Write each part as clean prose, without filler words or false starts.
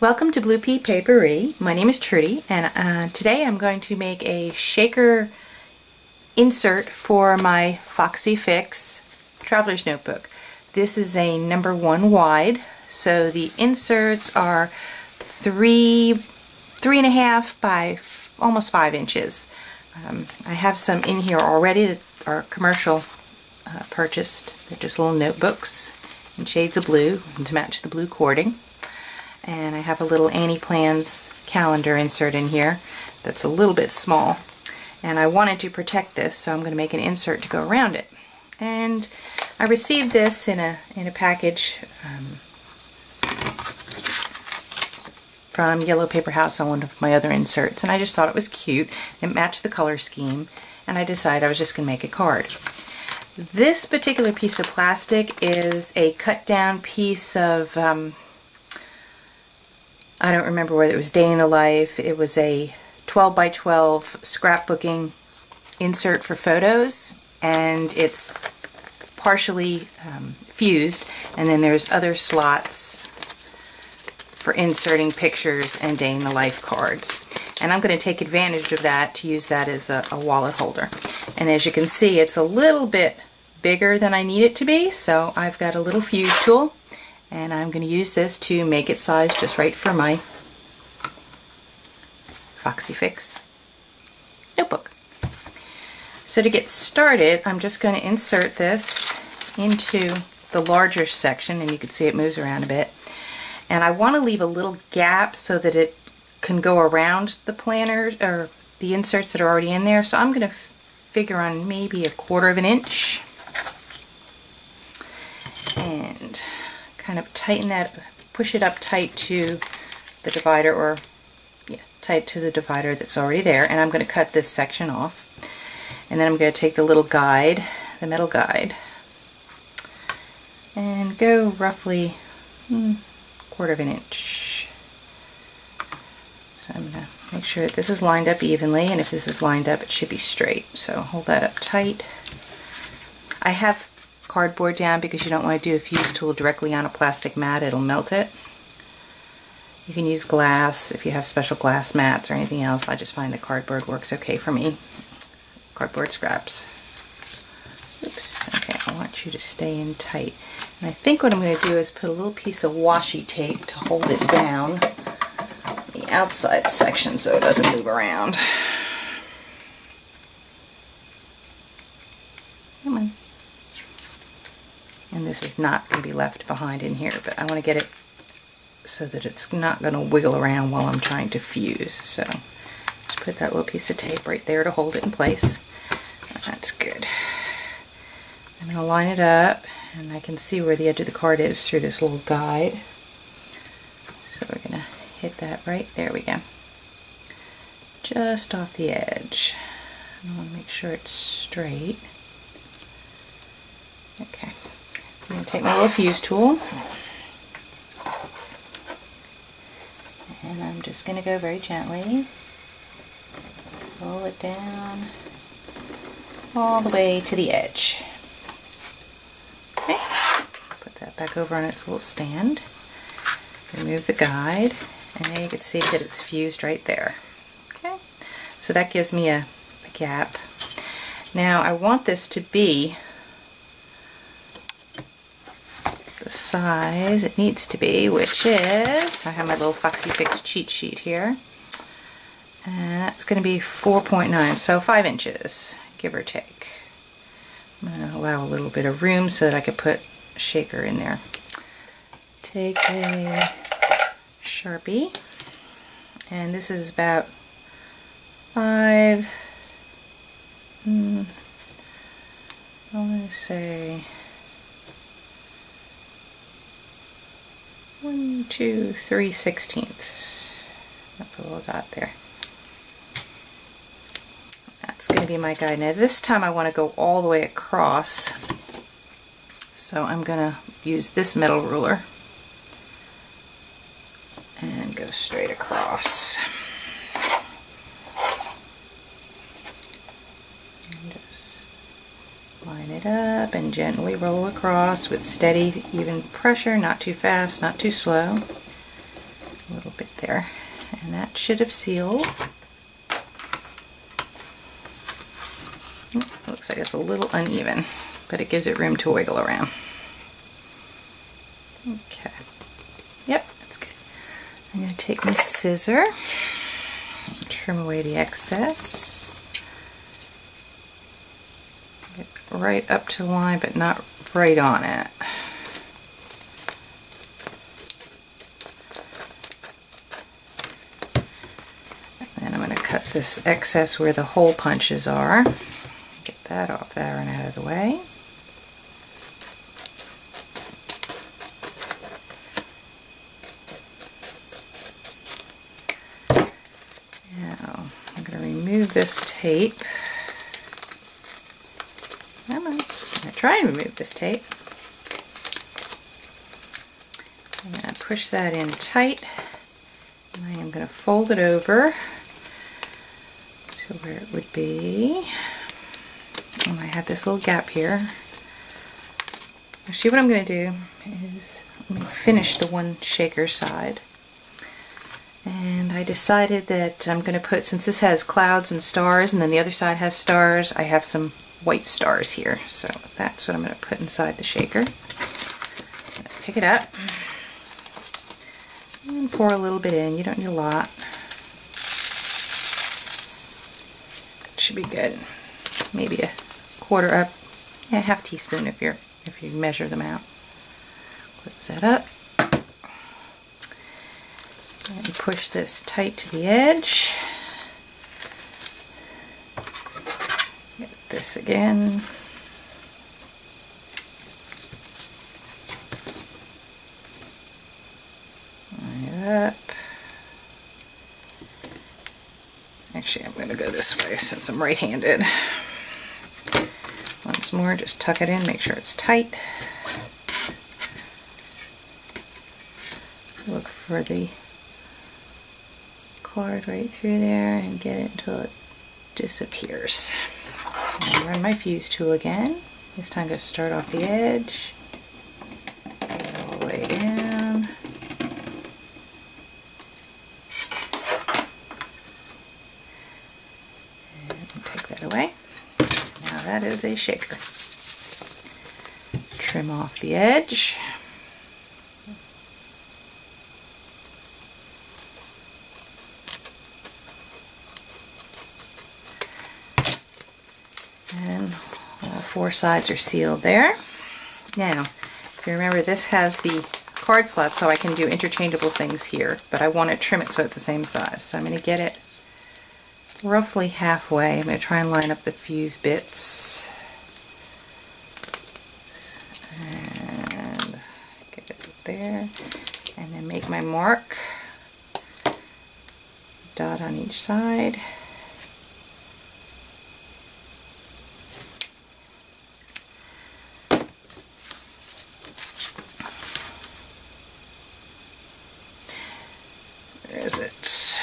Welcome to Blue Pea Paperie. My name is Trudy, and today I'm going to make a shaker insert for my Foxy Fix Traveler's Notebook. This is a number 1 wide, so the inserts are 3.5 by almost 5 inches. I have some in here already that are commercial purchased. They're just little notebooks in shades of blue to match the blue cording. And I have a little Annie Plans calendar insert in here that's a little bit small. And I wanted to protect this, so I'm going to make an insert to go around it. And I received this in a package from Yellow Paper House on one of my other inserts, and I just thought it was cute. It matched the color scheme, and I decided I was just going to make a card. This particular piece of plastic is a cut down piece of I don't remember whether it was Day in the Life. It was a 12 by 12 scrapbooking insert for photos, and it's partially fused, and then there's other slots for inserting pictures and Day in the Life cards. And I'm going to take advantage of that to use that as a wallet holder. And as you can see, it's a little bit bigger than I need it to be, so I've got a little fuse tool. And I'm going to use this to make it size just right for my Foxy Fix notebook. So to get started, I'm just going to insert this into the larger section, and you can see it moves around a bit. And I want to leave a little gap so that it can go around the planners or the inserts that are already in there. So I'm going to figure on maybe 1/4 inch. And kind of tighten that, push it up tight to the divider, or tight to the divider that's already there, and I'm going to cut this section off. And then I'm going to take the little guide, the metal guide, and go roughly 1/4 inch. So I'm going to make sure that this is lined up evenly, and if this is lined up, it should be straight. So hold that up tight. I have cardboard down because you don't want to do a fuse tool directly on a plastic mat, it'll melt it. You can use glass if you have special glass mats or anything else. I just find that cardboard works okay for me. Cardboard scraps. Oops, okay, I want you to stay in tight. And I think what I'm going to do is put a little piece of washi tape to hold it down the outside section so it doesn't move around. Come on. And this is not going to be left behind in here, but I want to get it so that it's not going to wiggle around while I'm trying to fuse. So just put that little piece of tape right there to hold it in place. That's good. I'm going to line it up, and I can see where the edge of the card is through this little guide. So we're going to hit that right there. We go. Just off the edge. I want to make sure it's straight. Okay. I'm going to take my little fuse tool, and I'm just going to go very gently, pull it down all the way to the edge. Okay, put that back over on its little stand, remove the guide, and there you can see that it's fused right there. Okay, so that gives me a gap. Now I want this to be size it needs to be, which is, I have my little Foxy Fix cheat sheet here, and that's going to be 4.9, so 5 inches, give or take. I'm going to allow a little bit of room so that I could put a shaker in there. Take a Sharpie, and this is about 5, I want to say 1, 2, 3/16. I'll put a little dot there. That's going to be my guide. Now this time I want to go all the way across, so I'm going to use this metal ruler and go straight across. And just line it up and gently roll across with steady, even pressure, not too fast, not too slow. A little should have sealed. Looks like it's a little uneven, but it gives it room to wiggle around. Okay. Yep, that's good. I'm going to take my scissor and trim away the excess. Get right up to the line, but not right on it. And I'm going to cut this excess where the hole punches are. Get that off there and out of the way. Now I'm going to remove this tape. I'm going to try and remove this tape. I'm going to push that in tight, and I am going to fold it over to where it would be. And I have this little gap here. Actually, what I'm going to do is let me finish the one shaker side. And I decided that I'm going to put, since this has clouds and stars and then the other side has stars, I have some white stars here. So that's what I'm going to put inside the shaker. I'm going to pick it up and pour a little bit in. You don't need a lot. It should be good. Maybe a quarter up, yeah, half teaspoon if you measure them out. Close that up. And push this tight to the edge. Get this again. Line it up. Actually, I'm going to go this way since I'm right-handed. Once more, just tuck it in, make sure it's tight. Look for the cord right through there and get it until it disappears. And run my fuse tool again. This time I'm going to start off the edge, go all the way down. And take that away. Now that is a shaker. Trim off the edge. And all four sides are sealed there. Now, if you remember, this has the card slot so I can do interchangeable things here, but I want to trim it so it's the same size. So I'm going to get it roughly halfway. I'm going to try and line up the fuse bits. And get it there. And then make my mark. Dot on each side. Where is it?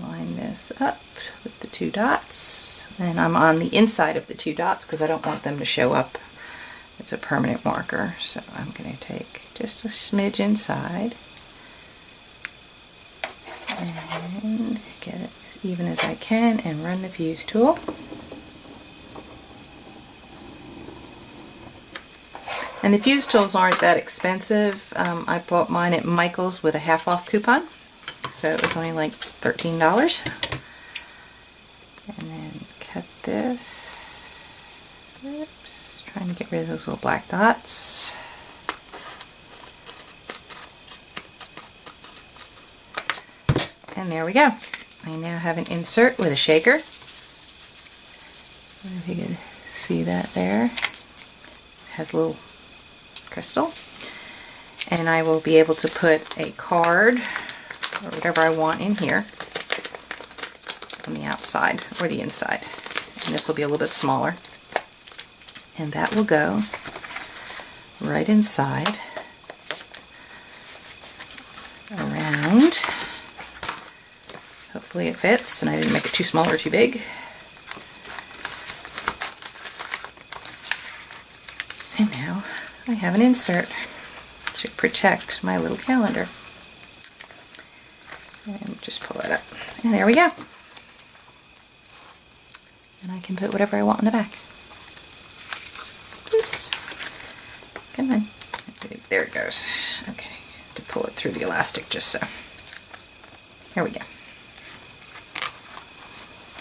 Line this up with the two dots, and I'm on the inside of the two dots because I don't want them to show up. It's a permanent marker, so I'm going to take just a smidge inside and get it as even as I can and run the fuse tool. And the fuse tools aren't that expensive. I bought mine at Michael's with a half off coupon, so it was only like $13. And then cut this. Oops, trying to get rid of those little black dots. And there we go. I now have an insert with a shaker. I don't know if you can see that there. It has a little crystal, and I will be able to put a card or whatever I want in here on the outside or the inside, and this will be a little bit smaller, and that will go right inside around. Hopefully it fits and I didn't make it too small or too big. And now I have an insert to protect my little calendar. And just pull it up. And there we go. And I can put whatever I want in the back. Oops. Come on. There it goes. Okay. To pull it through the elastic just so. Here we go.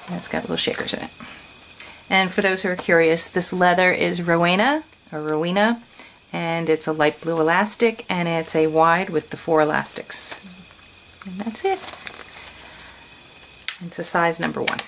And it's got little shakers in it. And for those who are curious, this leather is Rowena, and it's a light blue elastic, and it's a wide with the 4 elastics. And that's it. It's a size number 1.